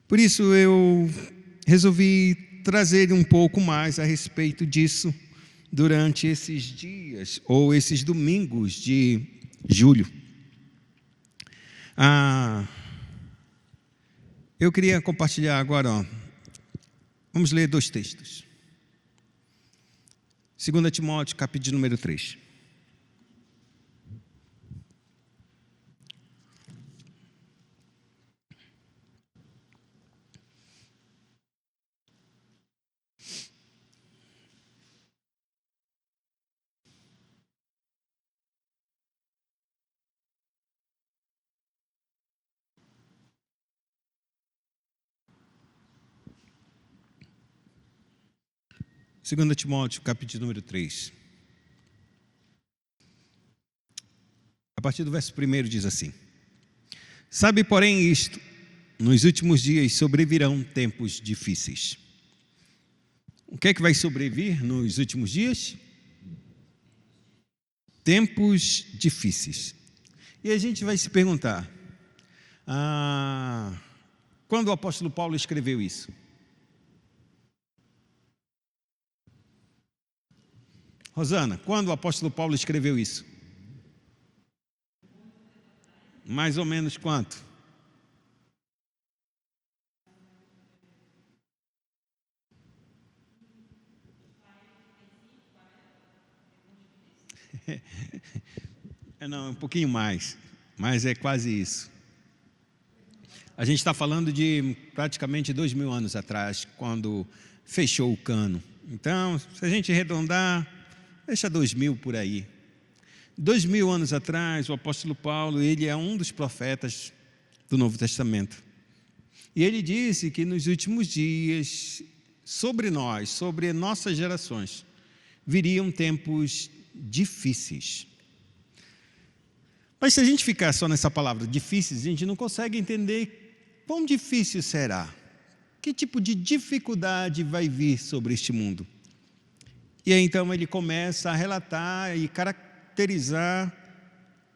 Por isso eu resolvi trazer um pouco mais a respeito disso durante esses dias, ou esses domingos de julho. Eu queria compartilhar agora, vamos ler 2 textos. 2 Timóteo, capítulo número 3. Segunda Timóteo, capítulo número 3. A partir do verso 1 diz assim: Sabe, porém, isto, nos últimos dias sobrevirão tempos difíceis. O que é que vai sobrevir nos últimos dias? Tempos difíceis. E a gente vai se perguntar, quando o apóstolo Paulo escreveu isso? Rosana, quando o apóstolo Paulo escreveu isso? Mais ou menos quanto? Não, um pouquinho mais, mas é quase isso. A gente está falando de praticamente 2000 anos atrás, quando fechou o cano. Então, se a gente arredondar, deixa 2000 por aí. 2000 anos atrás, o apóstolo Paulo, ele é um dos profetas do Novo Testamento. E ele disse que nos últimos dias, sobre nós, sobre nossas gerações, viriam tempos difíceis. Mas se a gente ficar só nessa palavra difíceis, a gente não consegue entender quão difícil será. Que tipo de dificuldade vai vir sobre este mundo? E aí então ele começa a relatar e caracterizar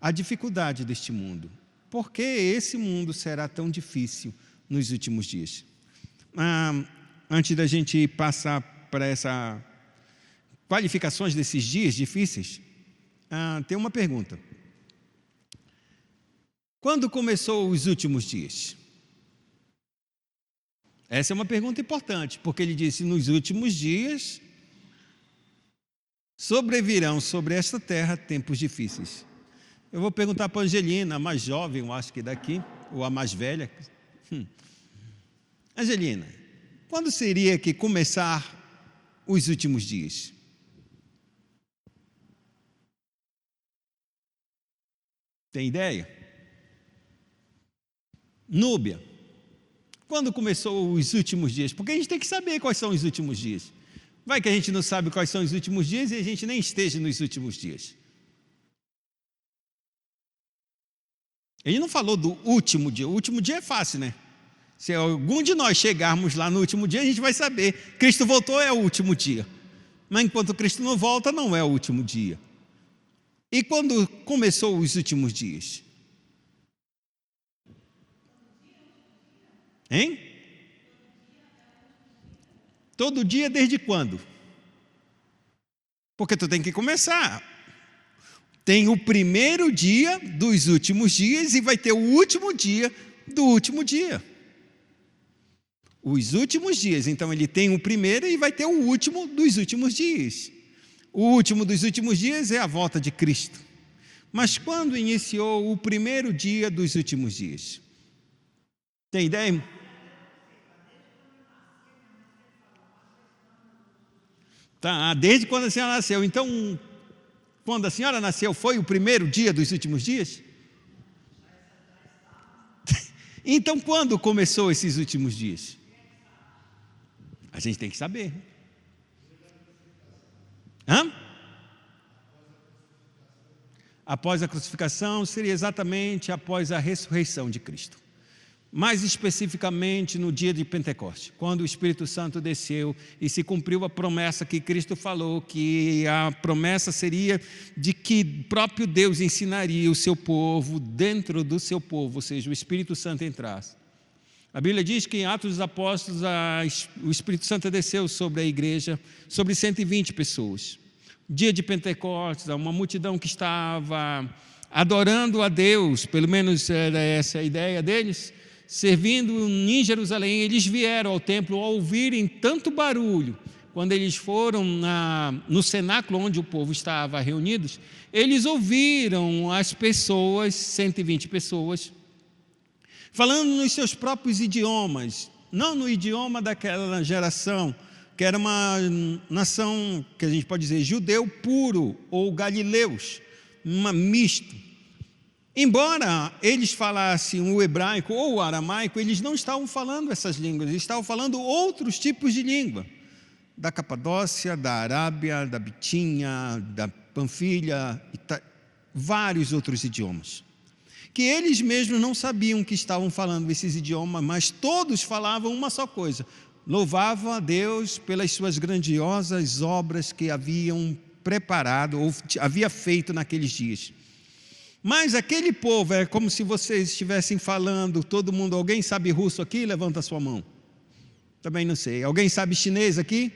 a dificuldade deste mundo. Por que esse mundo será tão difícil nos últimos dias? Antes da gente passar para essas qualificações desses dias difíceis, tem uma pergunta. Quando começou os últimos dias? Essa é uma pergunta importante, porque ele disse, nos últimos dias sobrevirão sobre esta terra tempos difíceis. Eu vou perguntar para a Angelina, a mais jovem, eu acho que daqui, ou a mais velha. Angelina, quando seria que começar os últimos dias? Tem ideia? Núbia, quando começou os últimos dias? Porque a gente tem que saber quais são os últimos dias. Vai que a gente não sabe quais são os últimos dias e a gente nem esteja nos últimos dias. Ele não falou do último dia. O último dia é fácil, né? Se algum de nós chegarmos lá no último dia, a gente vai saber. Cristo voltou, é o último dia. Mas enquanto Cristo não volta, não é o último dia. E quando começou os últimos dias? Hein? Todo dia desde quando? Porque tu tem que começar. Tem o primeiro dia dos últimos dias e vai ter o último dia do último dia. Os últimos dias, então ele tem o primeiro e vai ter o último dos últimos dias. O último dos últimos dias é a volta de Cristo. Mas quando iniciou o primeiro dia dos últimos dias? Tem ideia? Tá, desde quando a senhora nasceu. Então, quando a senhora nasceu, foi o primeiro dia dos últimos dias? Então, quando começou esses últimos dias? A gente tem que saber. Após a crucificação, seria exatamente após a ressurreição de Cristo. Mais especificamente no dia de Pentecostes, quando o Espírito Santo desceu e se cumpriu a promessa que Cristo falou, que a promessa seria de que próprio Deus ensinaria o seu povo dentro do seu povo, ou seja, o Espírito Santo entrasse. A Bíblia diz que em Atos dos Apóstolos o Espírito Santo desceu sobre a igreja, sobre 120 pessoas. Dia de Pentecostes, uma multidão que estava adorando a Deus, pelo menos era essa a ideia deles, servindo em Jerusalém. Eles vieram ao templo ao ouvirem tanto barulho. Quando eles foram no cenáculo onde o povo estava reunido, eles ouviram as pessoas, 120 pessoas, falando nos seus próprios idiomas, não no idioma daquela geração, que era uma nação, que a gente pode dizer, judeu puro, ou galileus, misto. Embora eles falassem o hebraico ou o aramaico, eles não estavam falando essas línguas, eles estavam falando outros tipos de língua, da Capadócia, da Arábia, da Bitínia, da Panfilha, vários outros idiomas, que eles mesmos não sabiam que estavam falando esses idiomas, mas todos falavam uma só coisa: louvavam a Deus pelas suas grandiosas obras que haviam preparado ou havia feito naqueles dias. Mas aquele povo é como se vocês estivessem falando, todo mundo, alguém sabe russo aqui? Levanta a sua mão. Também não sei. Alguém sabe chinês aqui?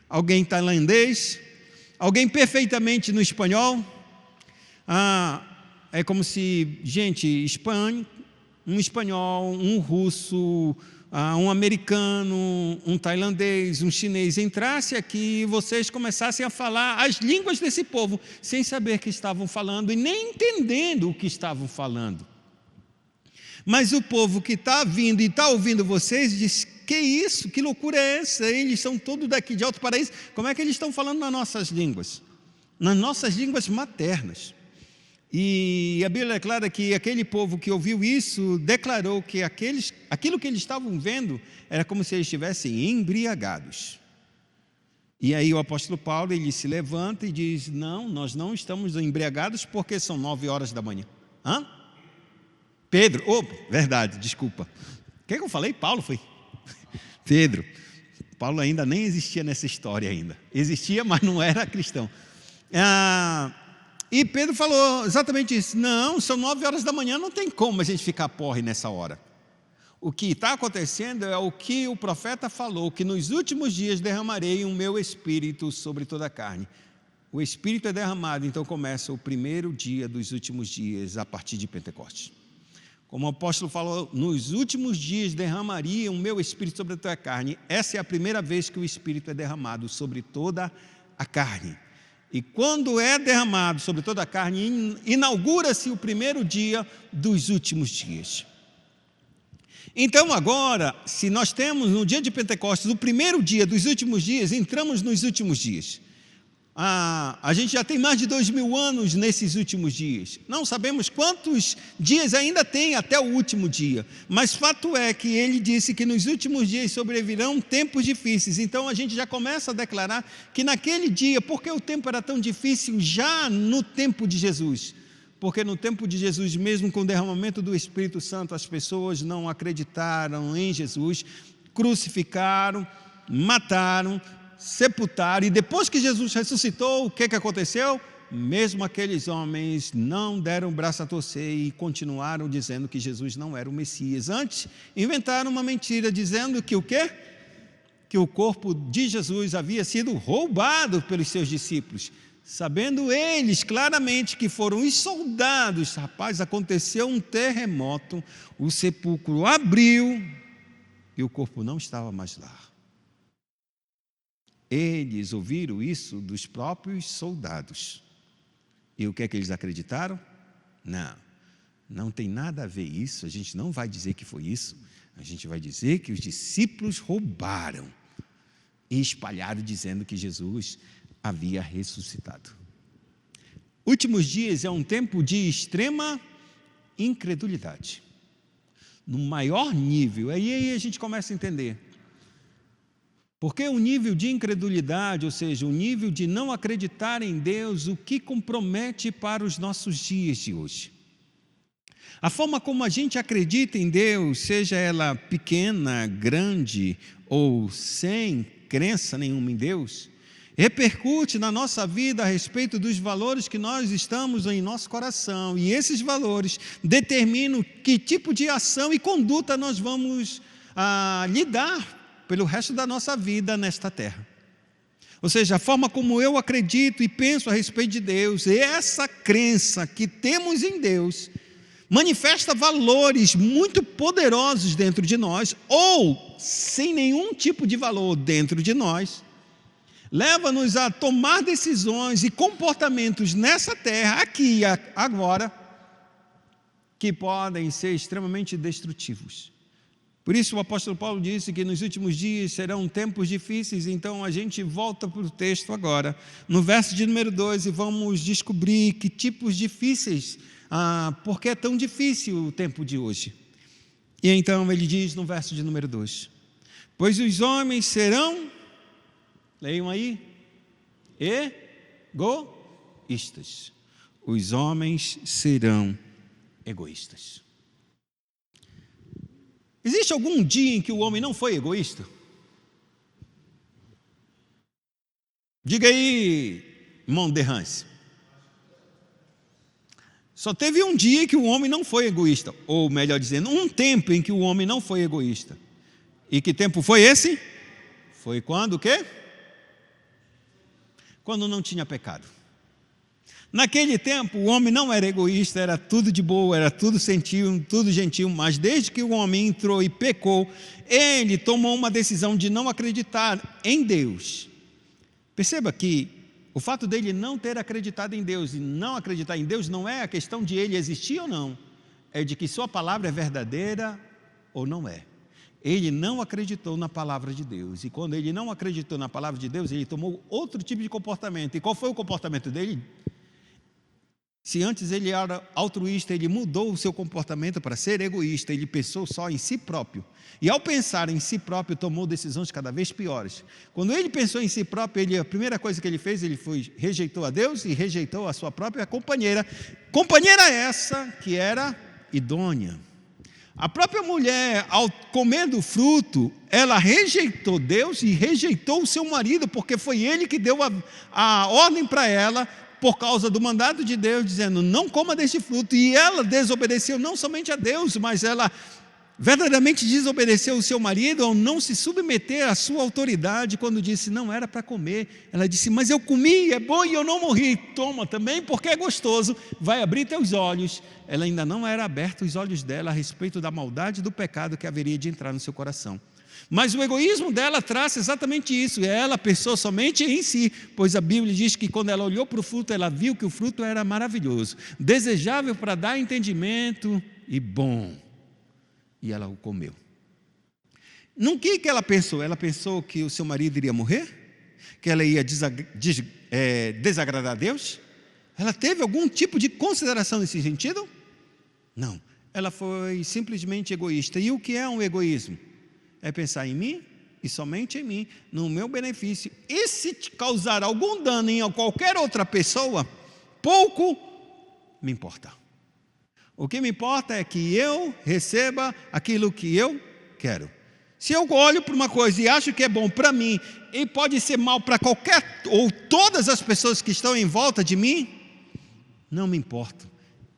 Alguém tailandês? Alguém perfeitamente no espanhol? É como se, gente, um espanhol, um russo, um americano, um tailandês, um chinês entrasse aqui e vocês começassem a falar as línguas desse povo, sem saber que estavam falando e nem entendendo o que estavam falando. Mas o povo que está vindo e está ouvindo vocês diz: que isso, que loucura é essa? Eles são todos daqui de Alto Paraíso, como é que eles estão falando nas nossas línguas maternas? E a Bíblia declara que aquele povo que ouviu isso declarou que aquilo que eles estavam vendo era como se eles estivessem embriagados. E aí o apóstolo Paulo, ele se levanta e diz: não, nós não estamos embriagados porque são 9 horas da manhã. Pedro, verdade, desculpa. O que eu falei? Paulo foi? Pedro. Paulo ainda nem existia nessa história ainda. Existia, mas não era cristão. E Pedro falou exatamente isso: não, são 9 horas da manhã, não tem como a gente ficar porre nessa hora. O que está acontecendo é o que o profeta falou, que nos últimos dias derramarei o meu espírito sobre toda a carne. O espírito é derramado, então começa o primeiro dia dos últimos dias, a partir de Pentecostes. Como o apóstolo falou, nos últimos dias derramaria o meu espírito sobre toda a carne. Essa é a primeira vez que o espírito é derramado sobre toda a carne. E quando é derramado sobre toda a carne, inaugura-se o primeiro dia dos últimos dias. Então agora, se nós temos no dia de Pentecostes o primeiro dia dos últimos dias, entramos nos últimos dias. A gente já tem mais de 2000 anos nesses últimos dias. Não sabemos quantos dias ainda tem até o último dia, mas fato é que ele disse que nos últimos dias sobrevirão tempos difíceis. Então a gente já começa a declarar que naquele dia, porque o tempo era tão difícil já no tempo de Jesus? Porque no tempo de Jesus, mesmo com o derramamento do Espírito Santo, as pessoas não acreditaram em Jesus, crucificaram, mataram, sepultaram, e depois que Jesus ressuscitou, o que aconteceu? Mesmo aqueles homens não deram o braço a torcer e continuaram dizendo que Jesus não era o Messias. Antes, inventaram uma mentira dizendo que o quê? Que o corpo de Jesus havia sido roubado pelos seus discípulos, sabendo eles claramente que foram os soldados. Rapaz, aconteceu um terremoto, o sepulcro abriu e o corpo não estava mais lá. Eles ouviram isso dos próprios soldados. E o que é que eles acreditaram? Não tem nada a ver isso, a gente não vai dizer que foi isso, a gente vai dizer que os discípulos roubaram e espalharam dizendo que Jesus havia ressuscitado. Últimos dias é um tempo de extrema incredulidade. No maior nível, aí a gente começa a entender. Porque o nível de incredulidade, ou seja, o nível de não acreditar em Deus, o que compromete para os nossos dias de hoje. A forma como a gente acredita em Deus, seja ela pequena, grande ou sem crença nenhuma em Deus, repercute na nossa vida a respeito dos valores que nós estamos em nosso coração. E esses valores determinam que tipo de ação e conduta nós vamos a lidar pelo resto da nossa vida nesta terra. Ou seja, a forma como eu acredito e penso a respeito de Deus, e essa crença que temos em Deus, manifesta valores muito poderosos dentro de nós, ou sem nenhum tipo de valor dentro de nós, leva-nos a tomar decisões e comportamentos nessa terra, aqui e agora, que podem ser extremamente destrutivos. Por isso o apóstolo Paulo disse que nos últimos dias serão tempos difíceis. Então a gente volta para o texto agora, no verso de número 2, e vamos descobrir que tipos difíceis, porque é tão difícil o tempo de hoje. E então ele diz no verso de número 2: pois os homens serão, leiam aí, egoístas. Os homens serão egoístas. Existe algum dia em que o homem não foi egoísta? Diga aí, irmão Derrance. Só teve um dia que o homem não foi egoísta, ou melhor dizendo, um tempo em que o homem não foi egoísta. E que tempo foi esse? Foi quando o quê? Quando não tinha pecado. Naquele tempo o homem não era egoísta, era tudo de boa, era tudo gentil, mas desde que o homem entrou e pecou, ele tomou uma decisão de não acreditar em Deus. Perceba que o fato dele não ter acreditado em Deus e não acreditar em Deus não é a questão de ele existir ou não, é de que sua palavra é verdadeira ou não é. Ele não acreditou na palavra de Deus, e quando ele não acreditou na palavra de Deus, ele tomou outro tipo de comportamento. E qual foi o comportamento dele? Se antes ele era altruísta, ele mudou o seu comportamento para ser egoísta. Ele pensou só em si próprio, e ao pensar em si próprio, tomou decisões cada vez piores. Quando ele pensou em si próprio, a primeira coisa que ele fez, rejeitou a Deus e rejeitou a sua própria companheira essa que era idônea. A própria mulher, ao comer do fruto, ela rejeitou Deus e rejeitou o seu marido, porque foi ele que deu a ordem para ela, por causa do mandado de Deus, dizendo, não coma deste fruto. E ela desobedeceu não somente a Deus, mas ela verdadeiramente desobedeceu o seu marido ao não se submeter à sua autoridade. Quando disse, não era para comer, ela disse, mas eu comi, é bom e eu não morri. Toma também, porque é gostoso, vai abrir teus olhos. Ela ainda não era aberta os olhos dela a respeito da maldade e do pecado que haveria de entrar no seu coração. Mas o egoísmo dela traz exatamente isso. Ela pensou somente em si, pois a Bíblia diz que quando ela olhou para o fruto, ela viu que o fruto era maravilhoso, desejável para dar entendimento e bom. E ela o comeu. No que ela pensou? Ela pensou que o seu marido iria morrer? Que ela ia desagradar a Deus? Ela teve algum tipo de consideração nesse sentido? Não. Ela foi simplesmente egoísta. E o que é um egoísmo? É pensar em mim e somente em mim, no meu benefício. E se te causar algum dano em qualquer outra pessoa, pouco me importa. O que me importa é que eu receba aquilo que eu quero. Se eu olho para uma coisa e acho que é bom para mim, e pode ser mal para qualquer ou todas as pessoas que estão em volta de mim, não me importo.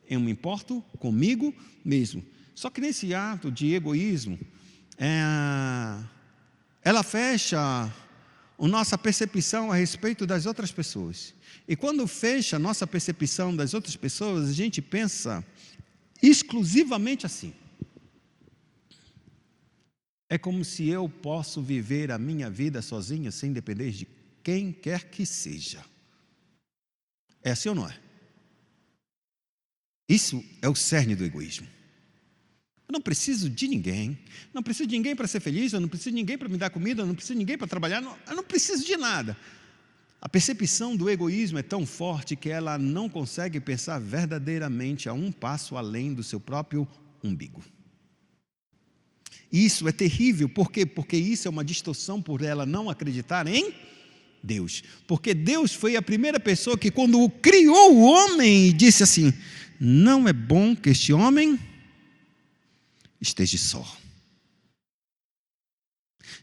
Eu me importo comigo mesmo. Só que nesse ato de egoísmo, ela fecha a nossa percepção a respeito das outras pessoas. E quando fecha a nossa percepção das outras pessoas, a gente pensa exclusivamente assim. É como se eu posso viver a minha vida sozinho, sem depender de quem quer que seja. É assim ou não é? Isso é o cerne do egoísmo. Eu não preciso de ninguém, não preciso de ninguém para ser feliz, eu não preciso de ninguém para me dar comida, eu não preciso de ninguém para trabalhar, eu não preciso de nada. A percepção do egoísmo é tão forte que ela não consegue pensar verdadeiramente a um passo além do seu próprio umbigo. Isso é terrível, por quê? Porque isso é uma distorção por ela não acreditar em Deus. Porque Deus foi a primeira pessoa que quando criou o homem, disse assim, não é bom que este homem esteja só.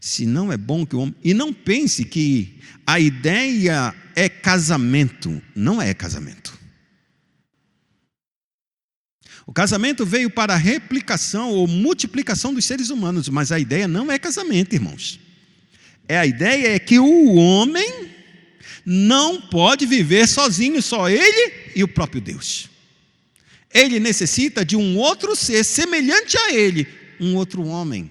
Se não é bom que o homem... E não pense que a ideia é casamento. Não é casamento. O casamento veio para a replicação ou multiplicação dos seres humanos, mas a ideia não é casamento, irmãos. A ideia é que o homem não pode viver sozinho, só ele e o próprio Deus. Ele necessita de um outro ser semelhante a ele, um outro homem.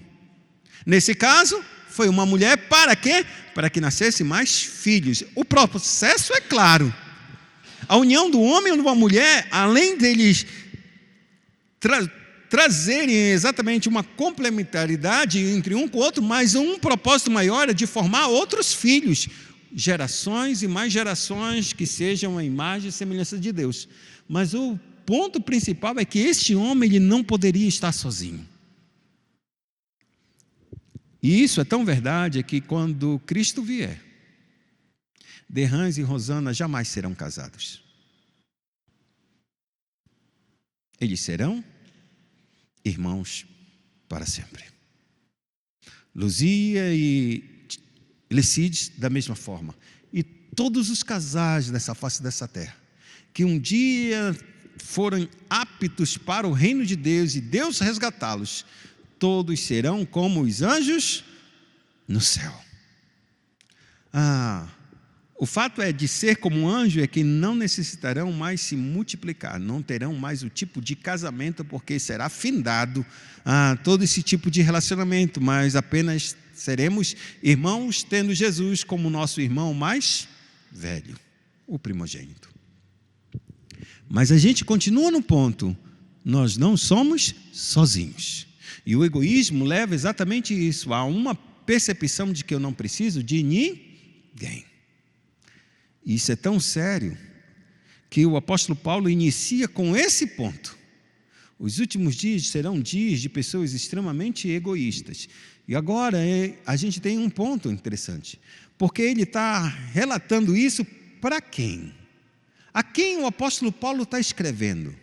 Nesse caso, foi uma mulher para quê? Para que nascesse mais filhos. O processo é claro. A união do homem e de uma mulher, além deles trazerem exatamente uma complementaridade entre um com o outro, mas um propósito maior é de formar outros filhos, gerações e mais gerações que sejam a imagem e semelhança de Deus. Mas o ponto principal é que este homem ele não poderia estar sozinho. E isso é tão verdade que quando Cristo vier, Derrãs e Rosana jamais serão casados. Eles serão irmãos para sempre. Luzia e Lecides da mesma forma. E todos os casais dessa face dessa terra, que um dia foram aptos para o reino de Deus e Deus resgatá-los, todos serão como os anjos no céu. O fato de ser como um anjo é que não necessitarão mais se multiplicar, não terão mais o tipo de casamento, porque será findado todo esse tipo de relacionamento, mas apenas seremos irmãos, tendo Jesus como nosso irmão mais velho, o primogênito. Mas a gente continua no ponto, nós não somos sozinhos. E o egoísmo leva exatamente isso, a uma percepção de que eu não preciso de ninguém. Isso é tão sério que o apóstolo Paulo inicia com esse ponto. Os últimos dias serão dias de pessoas extremamente egoístas. E agora a gente tem um ponto interessante, porque ele está relatando isso para quem? A quem o apóstolo Paulo está escrevendo?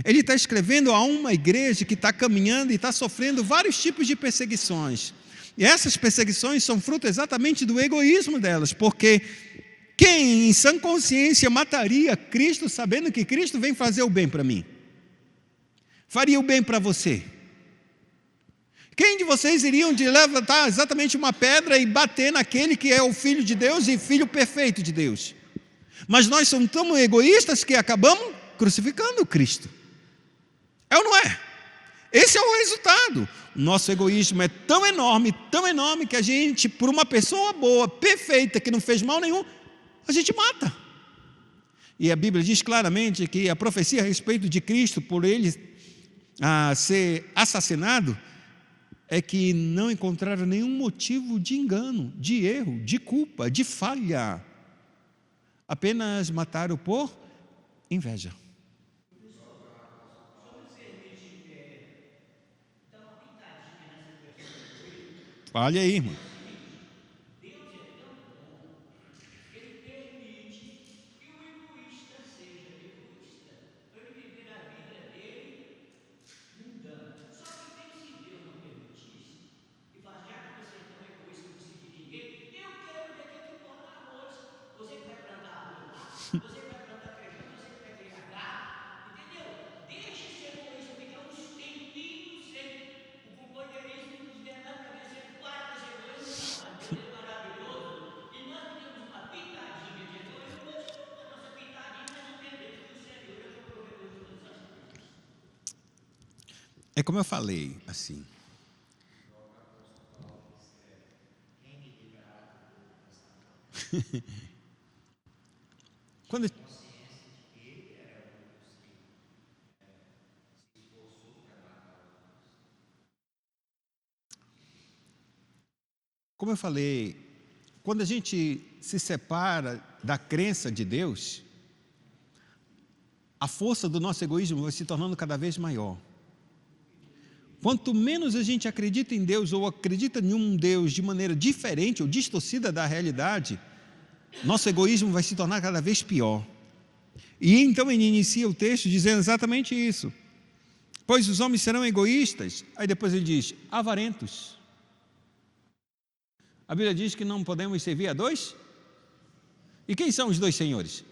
Ele está escrevendo a uma igreja que está caminhando e está sofrendo vários tipos de perseguições. E essas perseguições são fruto exatamente do egoísmo delas, porque quem em sã consciência mataria Cristo sabendo que Cristo vem fazer o bem para mim? Faria o bem para você? Quem de vocês iriam de levantar exatamente uma pedra e bater naquele que é o Filho de Deus e Filho perfeito de Deus? Mas nós somos tão egoístas que acabamos crucificando Cristo. É ou não é? Esse é o resultado. O nosso egoísmo é tão enorme que a gente, por uma pessoa boa, perfeita, que não fez mal nenhum, a gente mata. E a Bíblia diz claramente que a profecia a respeito de Cristo, por ele ser assassinado, é que não encontraram nenhum motivo de engano, de erro, de culpa, de falha. Apenas mataram por inveja. Fale aí, irmão. Você que vai plantar feijão, você que vai criar gado, entendeu? Deixa esse egoísmo, fica uns tempinhos sem o companheirismo vier na cabeça, ele para com esse egoísmo, não, mas Deus é maravilhoso, e nós que temos uma pitadinha de egoísmo, continua com a nossa pitadinha, mas entendemos que o Senhor é o provedor de todas as coisas. É como eu falei, assim. Quando Como eu falei, quando a gente se separa da crença de Deus, a força do nosso egoísmo vai se tornando cada vez maior. Quanto menos a gente acredita em Deus ou acredita em um Deus de maneira diferente ou distorcida da realidade, nosso egoísmo vai se tornar cada vez pior. E então ele inicia o texto dizendo exatamente isso. Pois os homens serão egoístas. Aí depois ele diz, avarentos. A Bíblia diz que não podemos servir a dois? E quem são os dois senhores?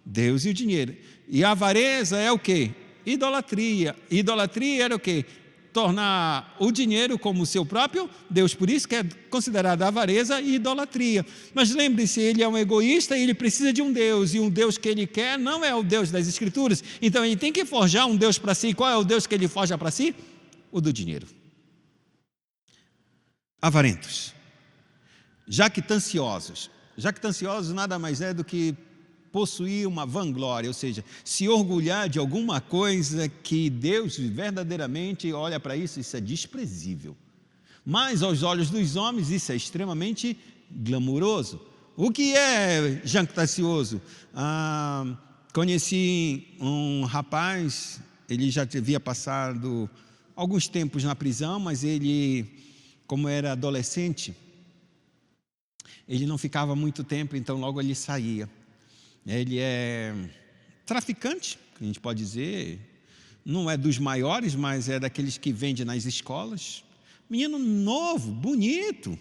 Deus e o dinheiro. E a avareza é o quê? Idolatria. Idolatria era o quê? Tornar o dinheiro como seu próprio Deus. Por isso que é considerado avareza e idolatria. Mas lembre-se, ele é um egoísta e ele precisa de um Deus. E um Deus que ele quer não é o Deus das Escrituras. Então ele tem que forjar um Deus para si. Qual é o Deus que ele forja para si? O do dinheiro. Avarentos. Jactanciosos. Jactanciosos nada mais é do que possuir uma vanglória, ou seja, se orgulhar de alguma coisa que Deus verdadeiramente olha para isso, isso é desprezível. Mas aos olhos dos homens isso é extremamente glamuroso. O que é jactancioso? Conheci um rapaz, ele já havia passado alguns tempos na prisão, mas ele, como era adolescente, ele não ficava muito tempo, então logo ele saía. Ele é traficante, a gente pode dizer, não é dos maiores, mas é daqueles que vende nas escolas. Menino novo, bonito.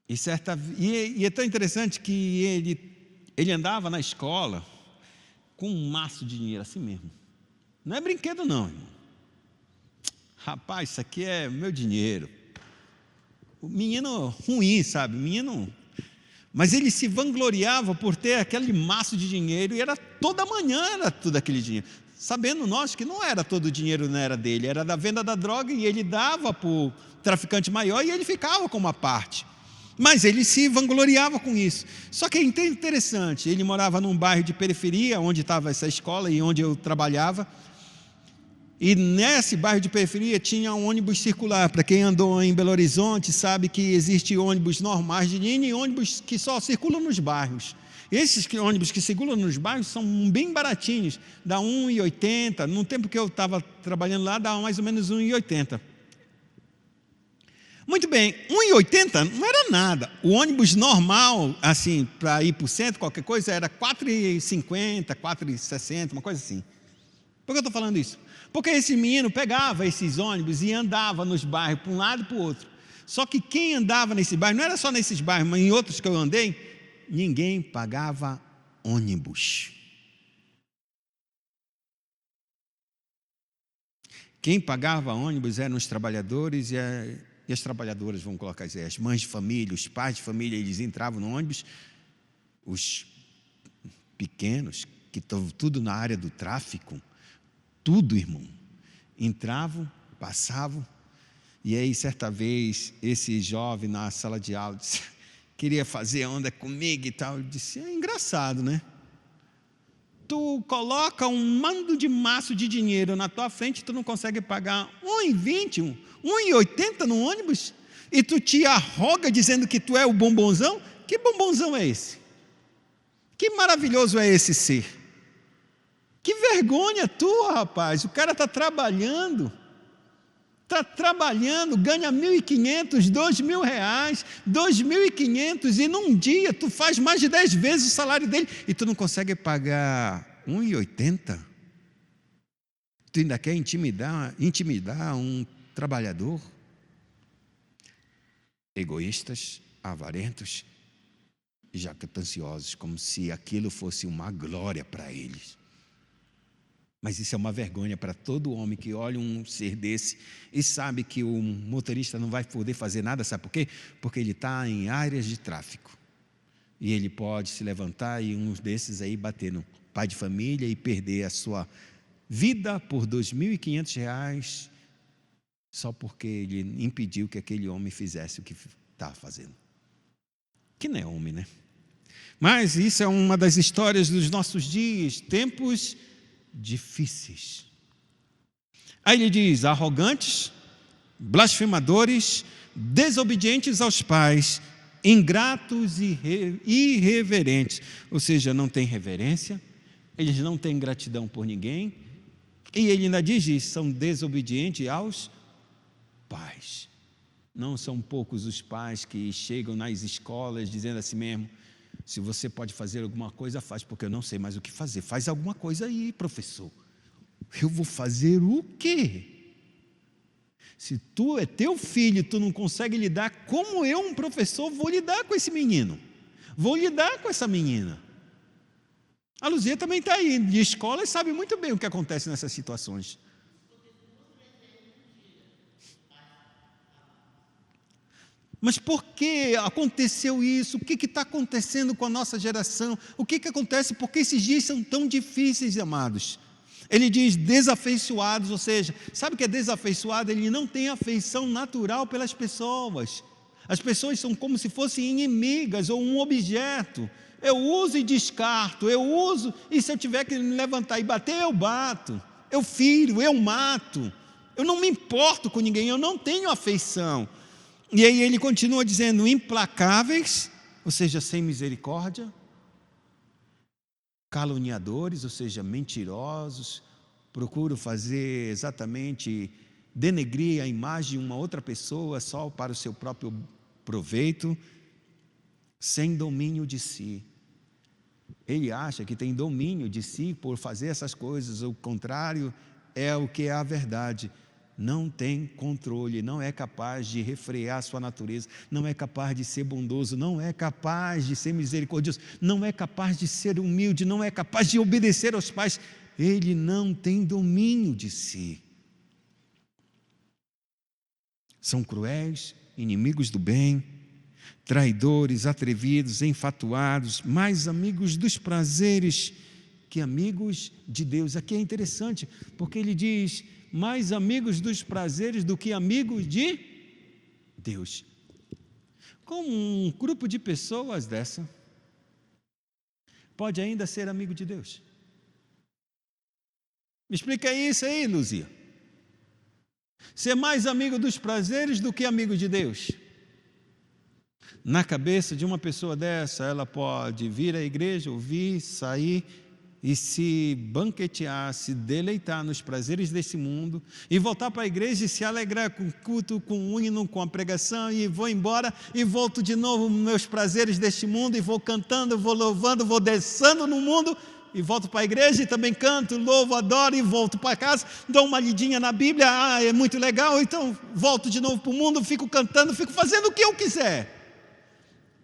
E é tão interessante que ele andava na escola com um maço de dinheiro, assim mesmo. Não é brinquedo não, irmão. Rapaz, isso aqui é meu dinheiro. O menino ruim, sabe? Menino... Mas ele se vangloriava por ter aquele maço de dinheiro, e era toda manhã era tudo aquele dinheiro. Sabendo nós que não era todo o dinheiro, não era dele, era da venda da droga, e ele dava para o traficante maior e ele ficava com uma parte. Mas ele se vangloriava com isso. Só que é interessante, ele morava num bairro de periferia, onde estava essa escola e onde eu trabalhava. E nesse bairro de periferia tinha um ônibus circular. Para quem andou em Belo Horizonte sabe que existe ônibus normais de linha e ônibus que só circulam nos bairros. Esses ônibus que circulam nos bairros são bem baratinhos, dá R$ 1,80. No tempo que eu estava trabalhando lá, dá mais ou menos R$ 1,80. Muito bem, R$ 1,80 não era nada. O ônibus normal, assim, para ir para o centro, qualquer coisa, era R$ 4,50, R$ 4,60, uma coisa assim. Por que eu estou falando isso? Porque esse menino pegava esses ônibus e andava nos bairros, para um lado e para o outro. Só que quem andava nesse bairro, não era só nesses bairros, mas em outros que eu andei, ninguém pagava ônibus. Quem pagava ônibus eram os trabalhadores e as trabalhadoras, vamos colocar assim, as mães de família, os pais de família, eles entravam no ônibus, os pequenos, que estão tudo na área do tráfico, tudo, irmão, entravam, passavam, e aí certa vez esse jovem na sala de aula disse, queria fazer onda comigo e tal, eu disse, é engraçado, né? Tu coloca um mando de maço de dinheiro na tua frente, tu não consegue pagar R$ 1,20, R$ 1,80 no ônibus, e tu te arroga dizendo que tu é o bombonzão? Que bombonzão é esse? Que maravilhoso é esse ser? Que vergonha tua, rapaz, o cara está trabalhando, ganha R$ 1.500, R$ 2.500, e num dia tu faz mais de 10 vezes o salário dele, e tu não consegue pagar R$ 1,80? Tu ainda quer intimidar um trabalhador? Egoístas, avarentos e jactanciosos, como se aquilo fosse uma glória para eles. Mas isso é uma vergonha para todo homem que olha um ser desse e sabe que o motorista não vai poder fazer nada, sabe por quê? Porque ele está em áreas de tráfico. E ele pode se levantar e um desses aí bater no pai de família e perder a sua vida por R$ 2.500 só porque ele impediu que aquele homem fizesse o que estava fazendo. Que não é homem, né? Mas isso é uma das histórias dos nossos dias, tempos difíceis. Aí ele diz, arrogantes, blasfemadores, desobedientes aos pais, ingratos e irreverentes, ou seja, não tem reverência, eles não têm gratidão por ninguém, e ele ainda diz isso, são desobedientes aos pais. Não são poucos os pais que chegam nas escolas dizendo assim mesmo, se você pode fazer alguma coisa, faz, porque eu não sei mais o que fazer. Faz alguma coisa aí, professor. Eu vou fazer o quê? Se tu é teu filho e tu não consegue lidar, como eu, um professor, vou lidar com esse menino? Vou lidar com essa menina. A Luzia também está aí de escola e sabe muito bem o que acontece nessas situações. Mas por que aconteceu isso? O que está acontecendo com a nossa geração? O que acontece? Por que esses dias são tão difíceis, amados? Ele diz desafeiçoados, ou seja, sabe o que é desafeiçoado? Ele não tem afeição natural pelas pessoas. As pessoas são como se fossem inimigas ou um objeto. Eu uso e descarto, eu uso, e se eu tiver que me levantar e bater, eu bato. Eu firo, eu mato. Eu não me importo com ninguém, eu não tenho afeição. E aí ele continua dizendo, implacáveis, ou seja, sem misericórdia, caluniadores, ou seja, mentirosos, procuram fazer exatamente, denegrir a imagem de uma outra pessoa só para o seu próprio proveito, sem domínio de si. Ele acha que tem domínio de si por fazer essas coisas, o contrário é o que é a verdade. Não tem controle, não é capaz de refrear a sua natureza, não é capaz de ser bondoso, não é capaz de ser misericordioso, não é capaz de ser humilde, não é capaz de obedecer aos pais. Ele não tem domínio de si. São cruéis, inimigos do bem, traidores, atrevidos, enfatuados, mais amigos dos prazeres que amigos de Deus. Aqui é interessante, porque ele diz, mais amigos dos prazeres do que amigos de Deus. Como um grupo de pessoas dessa pode ainda ser amigo de Deus? Me explica isso aí, Luzia. Ser mais amigo dos prazeres do que amigo de Deus. Na cabeça de uma pessoa dessa, ela pode vir à igreja, ouvir, sair e se banquetear, se deleitar nos prazeres desse mundo, e voltar para a igreja e se alegrar com o culto, com o hino, com a pregação, e vou embora, e volto de novo nos meus prazeres deste mundo, e vou cantando, vou louvando, vou dançando no mundo, e volto para a igreja e também canto, louvo, adoro, e volto para casa, dou uma lidinha na Bíblia, é muito legal, então volto de novo para o mundo, fico cantando, fico fazendo o que eu quiser.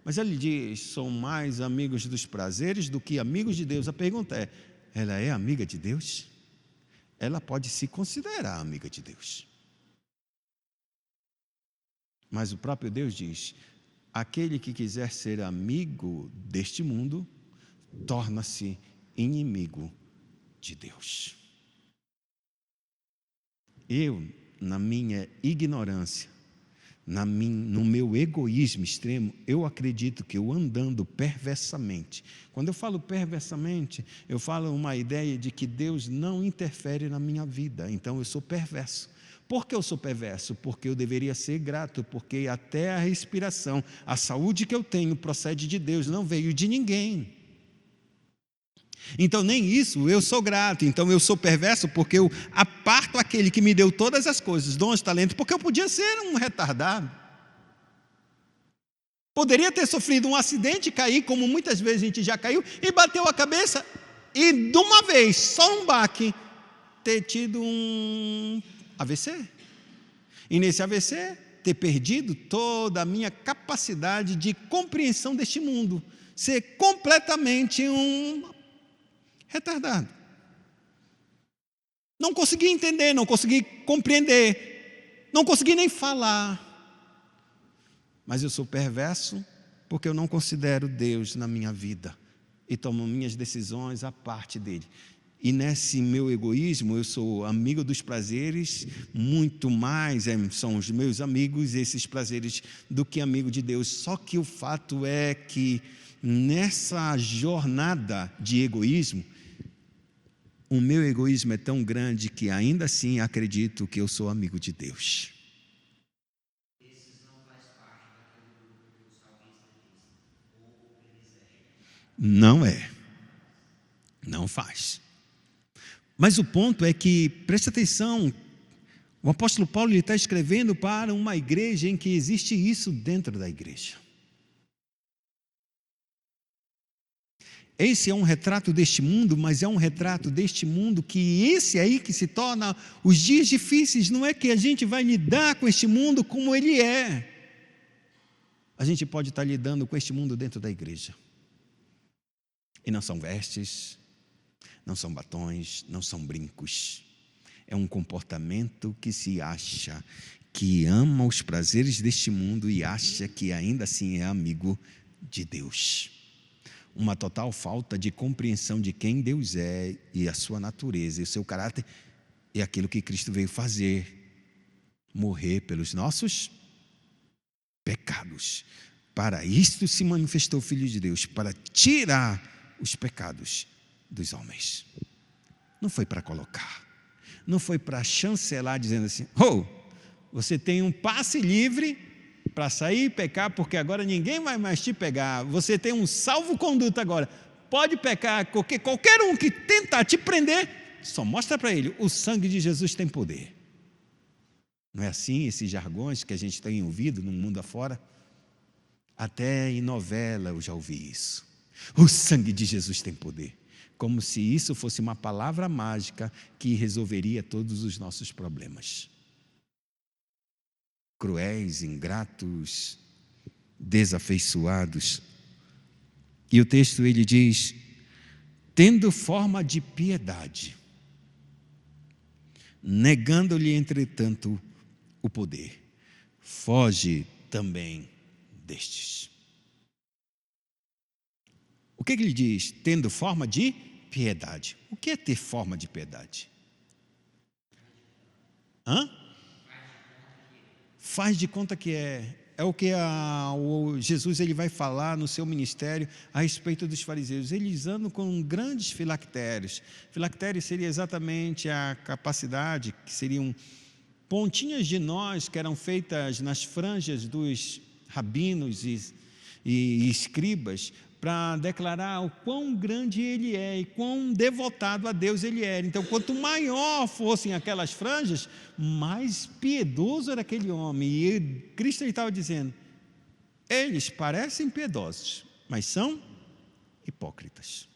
Mas ele diz, são mais amigos dos prazeres do que amigos de Deus. A pergunta é, ela é amiga de Deus? Ela pode se considerar amiga de Deus. Mas o próprio Deus diz, aquele que quiser ser amigo deste mundo, torna-se inimigo de Deus. Eu, na minha ignorância, no meu egoísmo extremo, eu acredito que eu andando perversamente, quando eu falo perversamente, eu falo uma ideia de que Deus não interfere na minha vida, então eu sou perverso. Por que eu sou perverso? Porque eu deveria ser grato, porque até a respiração, a saúde que eu tenho procede de Deus, não veio de ninguém. Então nem isso, eu sou grato, então eu sou perverso porque eu aparto aquele que me deu todas as coisas, dons, talentos, porque eu podia ser um retardado. Poderia ter sofrido um acidente, cair, como muitas vezes a gente já caiu, e bateu a cabeça, e de uma vez, só um baque, ter tido um AVC. E nesse AVC, ter perdido toda a minha capacidade de compreensão deste mundo, ser completamente um retardado. Não consegui entender, não consegui compreender, não consegui nem falar. Mas eu sou perverso porque eu não considero Deus na minha vida e tomo minhas decisões à parte dele. E nesse meu egoísmo, eu sou amigo dos prazeres, muito mais são os meus amigos esses prazeres do que amigo de Deus. Só que o fato é que nessa jornada de egoísmo, o meu egoísmo é tão grande que ainda assim acredito que eu sou amigo de Deus. Esses não faz parte daquele grupo que o salmista diz, ou privilégio. Não é. Não faz. Mas o ponto é que, preste atenção, o apóstolo Paulo está escrevendo para uma igreja em que existe isso dentro da igreja. Esse é um retrato deste mundo, mas é um retrato deste mundo que esse aí que se torna os dias difíceis, não é que a gente vai lidar com este mundo como ele é. a gente pode estar lidando com este mundo dentro da igreja. E não são vestes, não são batons, não são brincos. É um comportamento que se acha que ama os prazeres deste mundo e acha que ainda assim é amigo de Deus. Uma total falta de compreensão de quem Deus é e a sua natureza e o seu caráter e aquilo que Cristo veio fazer, morrer pelos nossos pecados. Para isto se manifestou o Filho de Deus, para tirar os pecados dos homens. Não foi para colocar, não foi para chancelar dizendo assim: você tem um passe livre para sair e pecar, porque agora ninguém vai mais te pegar. Você tem um salvo-conduto agora, pode pecar, porque qualquer um que tentar te prender, só mostra para ele: o sangue de Jesus tem poder. Não é assim esses jargões que a gente tem ouvido no mundo afora? Até em novela eu já ouvi isso. O sangue de Jesus tem poder. Como se isso fosse uma palavra mágica que resolveria todos os nossos problemas. Cruéis, ingratos, desafeiçoados. E o texto ele diz: tendo forma de piedade, negando-lhe entretanto o poder, foge também destes. O que ele diz? Tendo forma de piedade. O que é ter forma de piedade? Faz de conta que é. É o que o Jesus ele vai falar no seu ministério a respeito dos fariseus. Eles andam com grandes filactérios. Filactérios seria exatamente a capacidade, que seriam pontinhas de nós que eram feitas nas franjas dos rabinos e escribas, para declarar o quão grande ele é e quão devotado a Deus ele era. Então, quanto maior fossem aquelas franjas, mais piedoso era aquele homem. E Cristo estava dizendo: eles parecem piedosos, mas são hipócritas.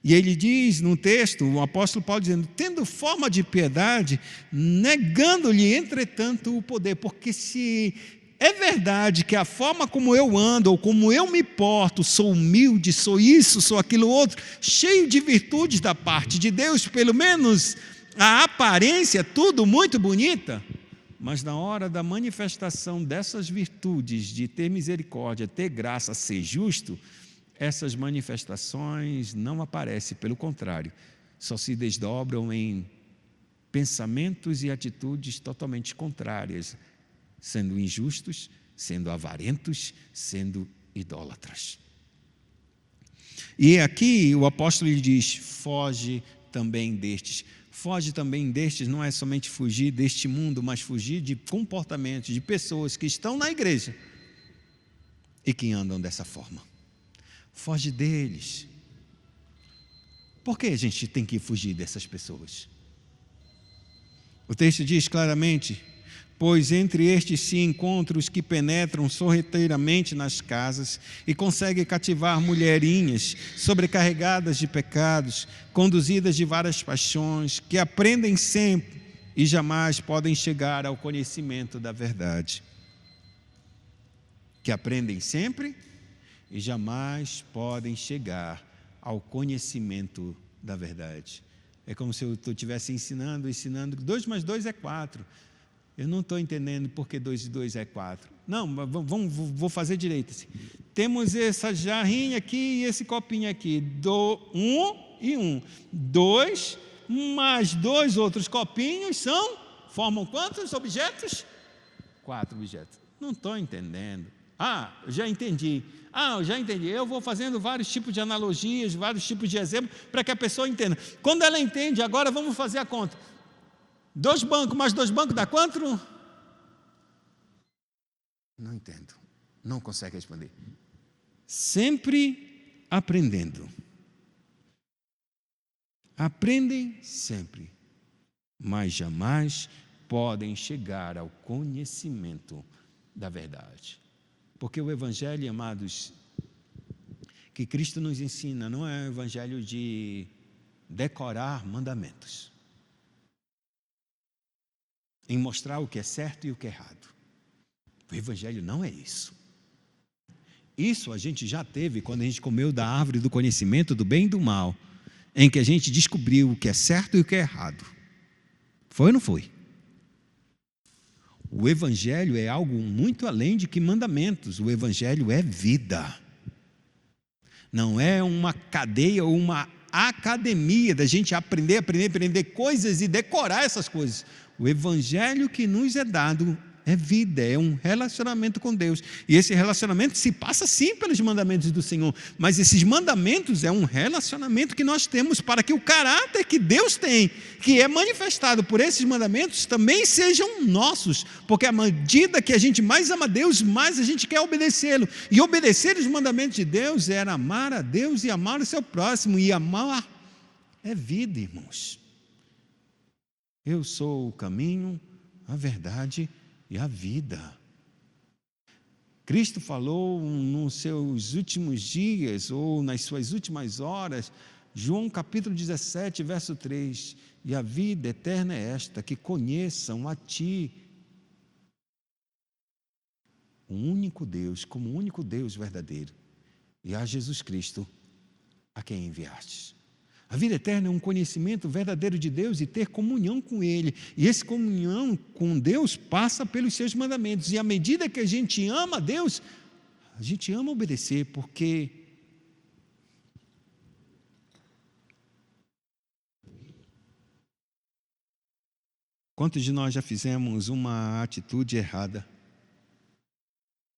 E ele diz no texto, o apóstolo Paulo dizendo: tendo forma de piedade, negando-lhe entretanto o poder. Porque se é verdade que a forma como eu ando, ou como eu me porto, sou humilde, sou isso, sou aquilo outro, cheio de virtudes da parte de Deus, pelo menos a aparência, tudo muito bonita, mas na hora da manifestação dessas virtudes, de ter misericórdia, ter graça, ser justo, essas manifestações não aparecem, pelo contrário, só se desdobram em pensamentos e atitudes totalmente contrárias, sendo injustos, sendo avarentos, sendo idólatras. E aqui o apóstolo lhe diz: foge também destes. Foge também destes não é somente fugir deste mundo, mas fugir de comportamentos, de pessoas que estão na igreja e que andam dessa forma. Foge deles. Por que a gente tem que fugir dessas pessoas? O texto diz claramente: pois entre estes se encontram os que penetram sorrateiramente nas casas e conseguem cativar mulherinhas sobrecarregadas de pecados, conduzidas de várias paixões, que aprendem sempre e jamais podem chegar ao conhecimento da verdade. Que aprendem sempre e jamais podem chegar ao conhecimento da verdade. É como se eu estivesse ensinando, 2 mais 2 é 4. Eu não estou entendendo porque 2 e 2 é 4. Não, vou fazer direito. Assim. Temos essa jarrinha aqui e esse copinho aqui. 1 e 1. 2 mais 2 outros copinhos formam quantos objetos? 4 objetos. Não estou entendendo. Eu já entendi. Eu vou fazendo vários tipos de analogias, vários tipos de exemplos, para que a pessoa entenda. Quando ela entende, agora vamos fazer a conta. 2 bancos mais 2 bancos dá quanto? Não entendo. Não consegue responder. Sempre aprendendo. Aprendem sempre, mas jamais podem chegar ao conhecimento da verdade. Porque o evangelho, amados, que Cristo nos ensina, não é um evangelho de decorar mandamentos, em mostrar o que é certo e o que é errado. O evangelho não é isso. Isso a gente já teve quando a gente comeu da árvore do conhecimento do bem e do mal, em que a gente descobriu o que é certo e o que é errado. Foi ou não foi? O Evangelho é algo muito além de que mandamentos. O Evangelho é vida. Não é uma cadeia ou uma academia da gente aprender coisas e decorar essas coisas. O Evangelho que nos é dado é vida, é um relacionamento com Deus. E esse relacionamento se passa sim pelos mandamentos do Senhor, mas esses mandamentos é um relacionamento que nós temos para que o caráter que Deus tem, que é manifestado por esses mandamentos, também sejam nossos, porque à medida que a gente mais ama Deus, mais a gente quer obedecê-lo. E obedecer os mandamentos de Deus é amar a Deus e amar o seu próximo, e amar é vida, irmãos. Eu sou o caminho, a verdade e a vida. Cristo falou nos seus últimos dias, ou nas suas últimas horas, João capítulo 17, verso 3, e a vida eterna é esta, que conheçam a Ti, o único Deus, como o único Deus verdadeiro, e a Jesus Cristo, a quem enviastes. A vida eterna é um conhecimento verdadeiro de Deus e ter comunhão com Ele. E essa comunhão com Deus passa pelos seus mandamentos. E à medida que a gente ama Deus, a gente ama obedecer, porque quantos de nós já fizemos uma atitude errada,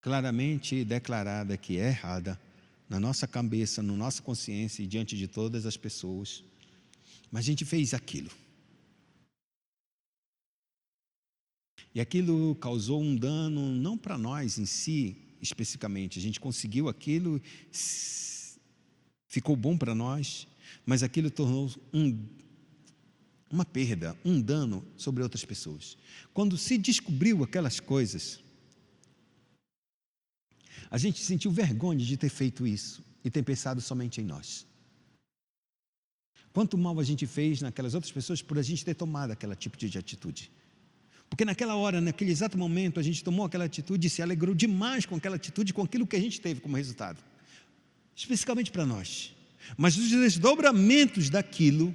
claramente declarada que é errada, na nossa cabeça, na nossa consciência e diante de todas as pessoas, mas a gente fez aquilo. E aquilo causou um dano, não para nós em si, especificamente, a gente conseguiu aquilo, ficou bom para nós, mas aquilo tornou uma perda, um dano sobre outras pessoas. Quando se descobriu aquelas coisas, a gente sentiu vergonha de ter feito isso e ter pensado somente em nós. Quanto mal a gente fez naquelas outras pessoas por a gente ter tomado aquele tipo de atitude. Porque naquela hora, naquele exato momento, a gente tomou aquela atitude e se alegrou demais com aquela atitude, com aquilo que a gente teve como resultado. Especificamente para nós. Mas os desdobramentos daquilo